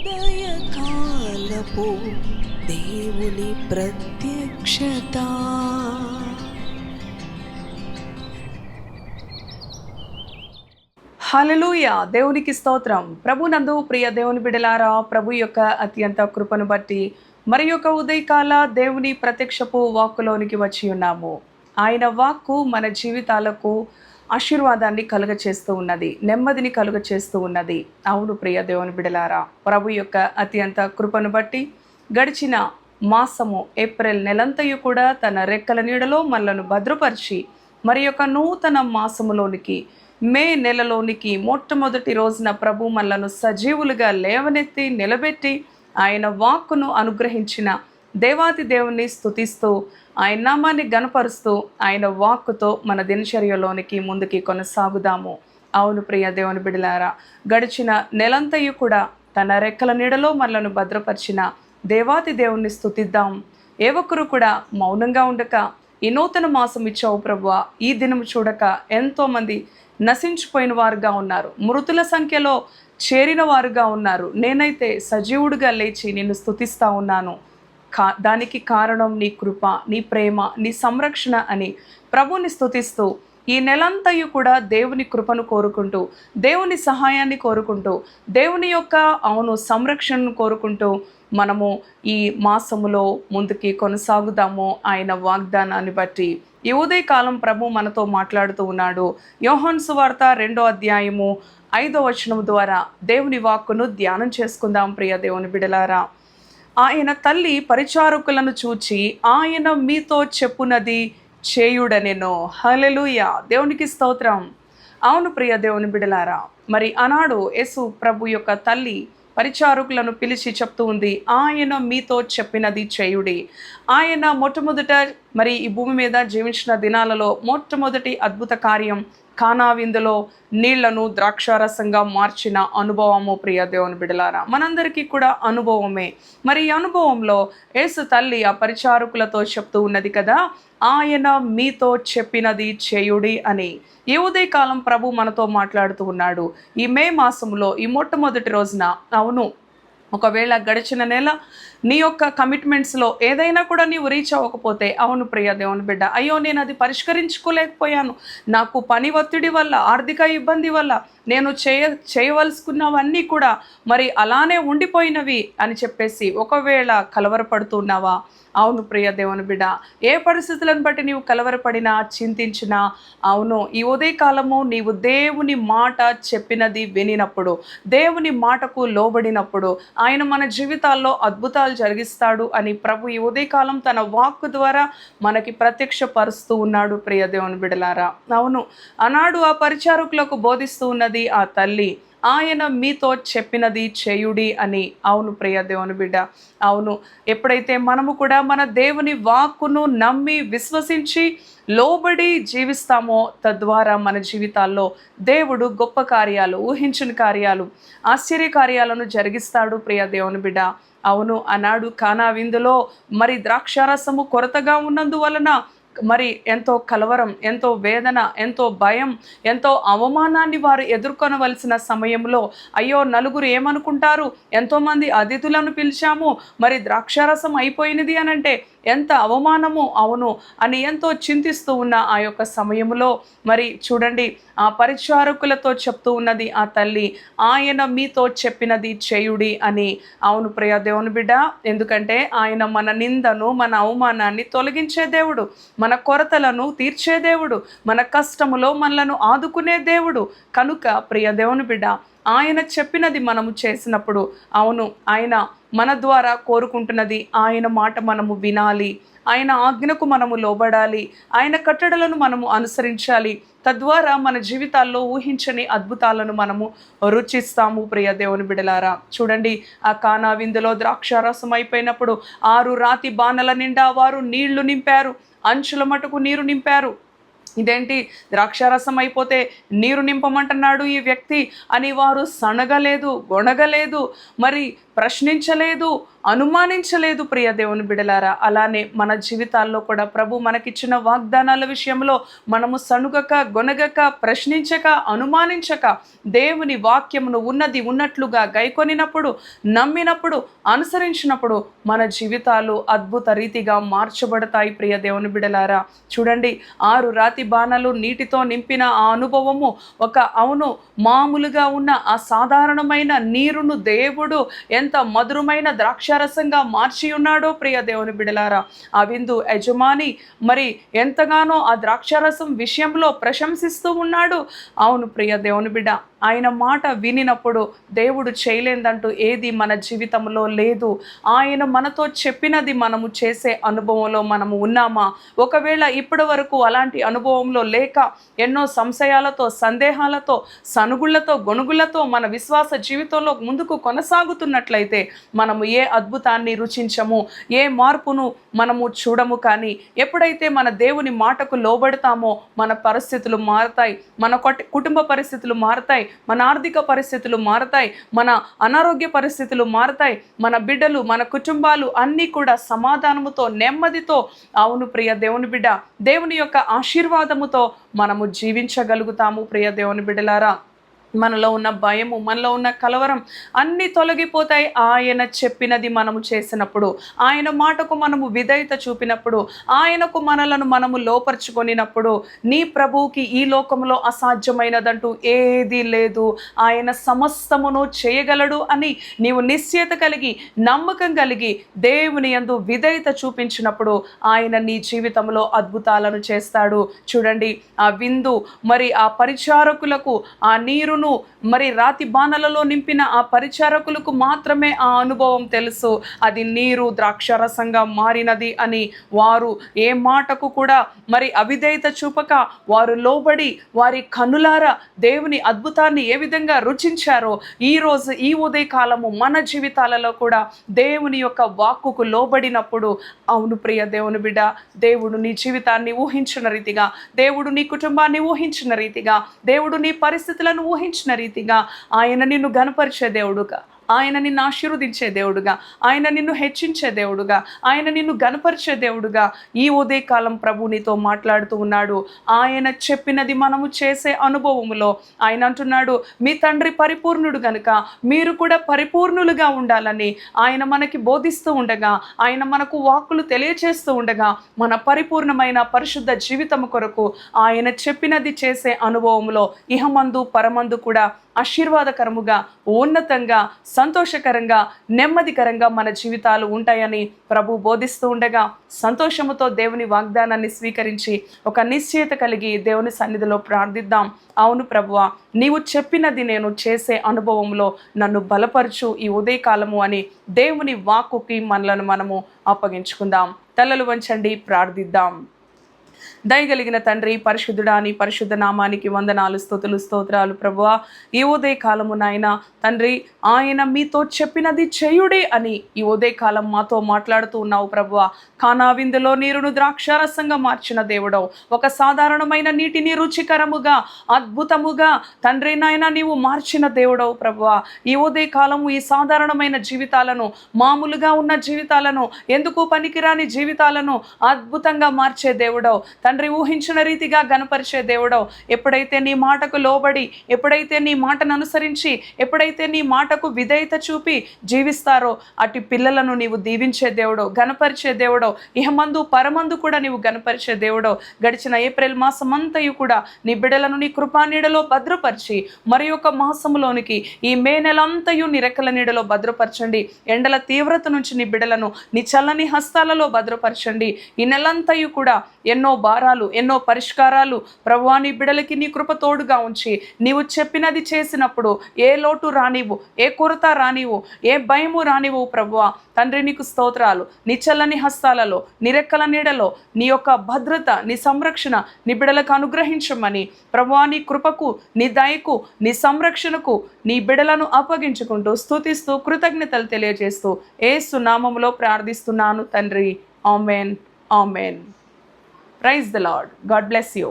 ఉదయకాలపు దేవుని ప్రత్యక్షత. హల్లెలూయా. దేవునికి స్తోత్రం. ప్రభునందు ప్రియ దేవుని బిడలారా, ప్రభు యొక్క అత్యంత కృపను బట్టి మరి యొక్క ఉదయకాల దేవుని ప్రత్యక్షపు వాక్కులోనికి వచ్చి ఉన్నాము. ఆయన వాక్కు మన జీవితాలకు ఆశీర్వాదాన్ని కలుగచేస్తూ ఉన్నది, నెమ్మదిని కలుగచేస్తూ ఉన్నది. అవును ప్రియ దేవుని బిడలారా, ప్రభు యొక్క అత్యంత కృపను బట్టి గడిచిన మాసము ఏప్రిల్ నెలంతయు కూడా తన రెక్కల నీడలో మనలను భద్రపరిచి మరి యొక్క నూతన మాసములోనికి మే నెలలోనికి మొట్టమొదటి రోజున ప్రభు మనలను సజీవులుగా లేవనెత్తి నిలబెట్టి ఆయన వాక్కును అనుగ్రహించిన దేవాతి దేవుని స్తుతిస్తూ ఆయన నామాన్ని గనపరుస్తూ ఆయన వాక్కుతో మన దినచర్యలోనికి ముందుకి కొనసాగుదాము. అవును ప్రియ దేవుని బిడలారా, గడిచిన నెలంతయు కూడా తన రెక్కల నీడలో మనలను భద్రపరిచిన దేవాతి దేవుణ్ణి స్తుతిద్దాం. ఏ ఒక్కరు కూడా మౌనంగా ఉండక ఈ నూతన మాసం ఇచ్చావు ప్రభువా, ఈ దినము చూడక ఎంతోమంది నశించిపోయిన వారుగా ఉన్నారు, మృతుల సంఖ్యలో చేరిన వారుగా ఉన్నారు. నేనైతే సజీవుడిగా లేచి నిన్ను స్తుతిస్తా ఉన్నాను. దానికి కారణం నీ కృప, నీ ప్రేమ, నీ సంరక్షణ అని ప్రభుని స్తుతిస్తూ ఈ నెలంతయు కూడా దేవుని కృపను కోరుకుంటూ, దేవుని సహాయాన్ని కోరుకుంటూ, దేవుని యొక్క సంరక్షణను కోరుకుంటూ మనము ఈ మాసములో ముందుకి కొనసాగుదాము. ఆయన వాగ్దానాన్ని బట్టి ఈ ఉదయకాలం ప్రభు మనతో మాట్లాడుతూ ఉన్నాడు. యోహాను సువార్త 2వ అధ్యాయము 5వ వచనం ద్వారా దేవుని వాక్కును ధ్యానం చేసుకుందాం. ప్రియ దేవుని బిడలారా, ఆయన తల్లి పరిచారకులను చూచి ఆయన మీతో చెప్పునది చేయుడనెను. హల్లెలూయా. దేవునికి స్తోత్రం. అవును ప్రియ దేవుని బిడలారా, మరి ఆనాడు యేసు ప్రభు యొక్క తల్లి పరిచారకులను పిలిచి చెప్తూ ఉంది, ఆయన మీతో చెప్పినది చేయుడి. ఆయన మొట్టమొదట మరి ఈ భూమి మీద జీవించిన దినాలలో మొట్టమొదటి అద్భుత కార్యం కానా విందులో నీళ్లను ద్రాక్షారసంగా మార్చిన అనుభవము. ప్రియ దేవుని బిడలారా, మనందరికీ కూడా అనుభవమే. మరి ఈ అనుభవంలో యేసు తల్లి ఆ పరిచారకులతో చెప్తూ ఉన్నది కదా, ఆయన మీతో చెప్పినది చేయుడి అని. ఈ ఉదయకాలం ప్రభు మనతో మాట్లాడుతూ ఉన్నాడు. ఈ మే మాసంలో ఈ మొట్టమొదటి రోజున, అవును, ఒకవేళ గడిచిన నెల నీ యొక్క కమిట్మెంట్స్లో ఏదైనా కూడా నీవు రీచ్ అవ్వకపోతే, అవును ప్రియ దేవుని బిడ్డ, అయ్యో నేను అది పరిష్కరించుకోలేకపోయాను, నాకు పని ఒత్తిడి వల్ల, ఆర్థిక ఇబ్బంది వల్ల నేను చేయవలసుకున్నవన్నీ కూడా మరి అలానే ఉండిపోయినవి అని చెప్పేసి ఒకవేళ కలవరపడుతున్నావా? అవును ప్రియ దేవుని బిడ్డ, ఏ పరిస్థితులను బట్టి నీవు కలవరపడినా, చింతించినా, అవును ఈ ఉదయకాలము నీవు దేవుని మాట చెప్పినది వినినప్పుడు, దేవుని మాటకు లోబడినప్పుడు ఆయన మన జీవితాల్లో అద్భుతాలు జరిగిస్తాడు అని ప్రభు ఈ ఉదయకాలం తన వాక్కు ద్వారా మనకి ప్రత్యక్షపరుస్తూ ఉన్నాడు. ప్రియ దేవుని బిడ్డలారా, అవును ఆనాడు ఆ పరిచారకులకు బోధిస్తూ ఉన్నది ఆ తల్లి, ఆయన మీతో చెప్పినది చేయుడి అని. అవును ప్రియ దేవుని బిడ్డ, అవును ఎప్పుడైతే మనము కూడా మన దేవుని వాక్కును నమ్మి విశ్వసించి లోబడి జీవిస్తామో, తద్వారా మన జీవితాల్లో దేవుడు గొప్ప కార్యాలు, ఊహించిన కార్యాలు, ఆశ్చర్య కార్యాలను జరిగిస్తాడు. ప్రియ దేవుని బిడ్డ, అవును ఆనాడు కానా విందులో మరి ద్రాక్షారసము కొరతగా ఉన్నందువలన మరి ఎంతో కలవరం, ఎంతో వేదన, ఎంతో భయం, ఎంతో అవమానాన్ని వారు ఎదుర్కొనవలసిన సమయంలో, అయ్యో నలుగురు ఏమనుకుంటారు, ఎంతోమంది అతిథులను పిలిచాము, మరి ద్రాక్షారసం అయిపోయినది అనంటే ఎంత అవమానము, అవును అని ఎంతో చింతిస్తూ ఉన్న ఆ యొక్క సమయంలో మరి చూడండి ఆ పరిచారకులతో చెప్తూ ఉన్నది ఆ తల్లి, ఆయన మీతో చెప్పినది చేయుడి అని. అవును ప్రియ దేవుని బిడ్డ, ఎందుకంటే ఆయన మన నిందను, మన అవమానాన్ని తొలగించే దేవుడు, మన కొరతలను తీర్చే దేవుడు, మన కష్టములో మనలను ఆదుకునే దేవుడు. కనుక ప్రియ దేవుని బిడ్డ, ఆయన చెప్పినది మనము చేసినప్పుడు, అవును ఆయన మన ద్వారా కోరుకుంటున్నది ఆయన మాట మనము వినాలి, ఆయన ఆజ్ఞకు మనము లోబడాలి, ఆయన కట్టడలను మనము అనుసరించాలి. తద్వారా మన జీవితాల్లో ఊహించని అద్భుతాలను మనము రుచిస్తాము. ప్రియ దేవుని బిడలారా, చూడండి ఆ కానా విందులో ద్రాక్షారసం అయిపోయినప్పుడు 6 రాతి బాణల నిండా వారు నీళ్లు నింపారు, అంచుల మటుకు నీరు నింపారు. ఇదేంటి ద్రాక్షారసం అయిపోతే నీరు నింపమంటున్నాడు ఈ వ్యక్తి అని వారు సనగలేదు, గొణగలేదు. మరి ప్రశ్నించలేదు, అనుమానించలేదు. ప్రియ దేవుని బిడలారా, అలానే మన జీవితాల్లో కూడా ప్రభు మనకిచ్చిన వాగ్దానాల విషయంలో మనము సనుగక, గొనగక, ప్రశ్నించక, అనుమానించక దేవుని వాక్యమును ఉన్నది ఉన్నట్లుగా గైకొనినప్పుడు, నమ్మినప్పుడు, అనుసరించినప్పుడు మన జీవితాలు అద్భుత రీతిగా మార్చబడతాయి. ప్రియ దేవుని బిడలారా, చూడండి, 6 రాతి బాణాలు నీటితో నింపిన ఆ అనుభవము అవును మామూలుగా ఉన్న ఆ సాధారణమైన నీరును దేవుడు ఎంత మధురమైన ద్రాక్షారసంగా మార్చి ఉన్నాడో. ప్రియ దేవుని బిడలారా, ఆ విందు యజమాని మరి ఎంతగానో ఆ ద్రాక్షారసం విషయంలో ప్రశంసిస్తూ ఉన్నాడు. అవును ప్రియ దేవుని బిడ్డ, ఆయన మాట వినినప్పుడు దేవుడు చేయలేదంటూ ఏది మన జీవితంలో లేదు. ఆయన మనతో చెప్పినది మనము చేసే అనుభవంలో మనము ఉన్నామా? ఒకవేళ ఇప్పటి వరకు అలాంటి అనుభవంలో లేక ఎన్నో సంశయాలతో, సందేహాలతో, సనుగుళ్లతో, గొనుగులతో మన విశ్వాస జీవితంలో ముందుకు కొనసాగుతున్నట్లయితే మనము ఏ అద్భుతాన్ని రుచించము, ఏ మార్పును మనము చూడము. కానీ ఎప్పుడైతే మన దేవుని మాటకు లోబడతామో మన పరిస్థితులు మారుతాయి, మన కుటుంబ పరిస్థితులు మారుతాయి, మన ఆర్థిక పరిస్థితులు మారుతాయి, మన అనారోగ్య పరిస్థితులు మారుతాయి, మన బిడ్డలు, మన కుటుంబాలు అన్నీ కూడా సమాధానముతో, నెమ్మదితో, అవును ప్రియ దేవుని బిడ్డ, దేవుని యొక్క ఆశీర్వాదముతో మనము జీవించగలుగుతాము. ప్రియ దేవుని బిడ్డలారా, మనలో ఉన్న భయము, మనలో ఉన్న కలవరం అన్నీ తొలగిపోతాయి. ఆయన చెప్పినది మనము చేసినప్పుడు, ఆయన మాటకు మనము విధేయత చూపినప్పుడు, ఆయనకు మనము లోపరుచుకొనినప్పుడు, నీ ప్రభువుకి ఈ లోకంలో అసాధ్యమైనదంటూ ఏదీ లేదు, ఆయన సమస్తమును చేయగలడు అని నీవు నిశ్చయత కలిగి, నమ్మకం కలిగి దేవుని యందు విధేయత చూపించినప్పుడు ఆయన నీ జీవితంలో అద్భుతాలను చేస్తాడు. చూడండి, ఆ విందు మరి ఆ పరిచారకులకు ఆ నీరును మరి రాతి బాణలలో నింపిన ఆ పరిచారకులకు మాత్రమే ఆ అనుభవం తెలుసు. అది నీరు ద్రాక్షరసంగా మారినది అని. వారు ఏ మాటకు కూడా మరి అవిధేయత చూపక వారు లోబడి వారి కనులారా దేవుని అద్భుతాన్ని ఏ విధంగా రుచించారో ఈరోజు ఈ ఉదయకాలము మన జీవితాలలో కూడా దేవుని యొక్క వాక్కుకు లోబడినప్పుడు, అవును ప్రియ దేవుని బిడ్డ, దేవుడు నీ జీవితాన్ని ఊహించిన రీతిగా, దేవుడు నీ కుటుంబాన్ని ఊహించిన రీతిగా, దేవుడు నీ పరిస్థితులను ఊహించిన రీతిగా ఆయన నిన్ను ఘనపరిచే దేవుడుగా, ఆయన నిన్ను ఆశీర్వదించే దేవుడుగా, ఆయన నిన్ను హెచ్చించే దేవుడుగా, ఆయన నిన్ను గణపరిచే దేవుడుగా ఈ ఉదయకాలం ప్రభు నీతో మాట్లాడుతూ ఉన్నాడు. ఆయన చెప్పినది మనము చేసే అనుభవములో ఆయన అంటున్నాడు, మీ తండ్రి పరిపూర్ణుడు గనుక మీరు కూడా పరిపూర్ణులుగా ఉండాలని ఆయన మనకి బోధిస్తూ ఉండగా, ఆయన మనకు వాక్కులు తెలియచేస్తూ ఉండగా, మన పరిపూర్ణమైన పరిశుద్ధ జీవితం కొరకు ఆయన చెప్పినది చేసే అనుభవంలో ఇహమందు పరమందు కూడా ఆశీర్వాదకరముగా, ఉన్నతంగా, సంతోషకరంగా, నెమ్మదికరంగా మన జీవితాలు ఉంటాయని ప్రభు బోధిస్తూ ఉండగా సంతోషముతో దేవుని వాగ్దానాన్ని స్వీకరించి ఒక నిశ్చయత కలిగి దేవుని సన్నిధిలో ప్రార్థిద్దాం. అవును ప్రభువా, నీవు చెప్పినది నేను చేసే అనుభవంలో నన్ను బలపరచు ఈ ఉదయకాలము అని దేవుని వాక్కుకి మనము అప్పగించుకుందాం. తలలు వంచండి, ప్రార్థిద్దాం. దయగలిగిన తండ్రి, పరిశుద్ధుడా, నీ పరిశుద్ధ నామానికి వందనాలు, స్తుతులు, స్తోత్రాలు ప్రభువా. ఈ ఉదయకాలము నాయన తండ్రి, ఆయన మీతో చెప్పినది చేయుడి అని ఈ ఉదయకాలం మాతో మాట్లాడుతూ ఉన్నావు ప్రభువా. కానా విందులో నీరును ద్రాక్షారసంగా మార్చిన దేవుడవు, ఒక సాధారణమైన నీటిని రుచికరముగా, అద్భుతముగా తండ్రి నాయన నీవు మార్చిన దేవుడవు ప్రభువా. ఈ ఉదయకాలము ఈ సాధారణమైన జీవితాలను, మామూలుగా ఉన్న జీవితాలను, ఎందుకు పనికిరాని జీవితాలను అద్భుతంగా మార్చే దేవుడవు తండ్రి, ఊహించిన రీతిగా గణపరిచే దేవుడవు. ఎప్పుడైతే నీ మాటకు లోబడి, ఎప్పుడైతే నీ మాటను అనుసరించి, ఎప్పుడైతే నీ మాటకు విధేయత చూపి జీవిస్తారో అటు పిల్లలను నీవు దీవించే దేవుడవు, గణపరిచే దేవుడవు. ఇహమందు పరమందు కూడా నీవు గణపరిచే దేవుడవు. గడిచిన ఏప్రిల్ మాసం అంతయు కూడా నీ బిడ్డలను నీ కృపానీడలో భద్రపరిచి మరి ఒక మాసములోనికి ఈ మే నెలంతయు నీ రెక్కల నీడలో భద్రపరచండి. ఎండల తీవ్రత నుంచి నీ బిడ్డలను నీ చల్లని హస్తాలలో భద్రపరచండి. ఈ నెలంతయు కూడా ఎన్నో భారాలు, ఎన్నో పరిష్కారాలు ప్రభువా నీ బిడ్డలకి నీ కృప తోడుగా ఉంచి నీవు చెప్పినది చేసినప్పుడు ఏ లోటు రానివు, ఏ కొరత రానివు, ఏ భయము రానివు ప్రభువా. తండ్రి నీకు స్తోత్రాలు. నీ చల్లని హస్తాలలో, నీ రెక్కల నీడలో నీ యొక్క భద్రత, నీ సంరక్షణ నీ బిడ్డలకు అనుగ్రహించమని ప్రభువా నీ కృపకు, నీ దయకు, నీ సంరక్షణకు నీ బిడ్డలను అప్పగించుకుంటూ స్తుతిస్తూ కృతజ్ఞతలు తెలియజేస్తూ యేసు నామములో ప్రార్థిస్తున్నాను తండ్రి. Amen, amen. Praise the Lord. God bless you.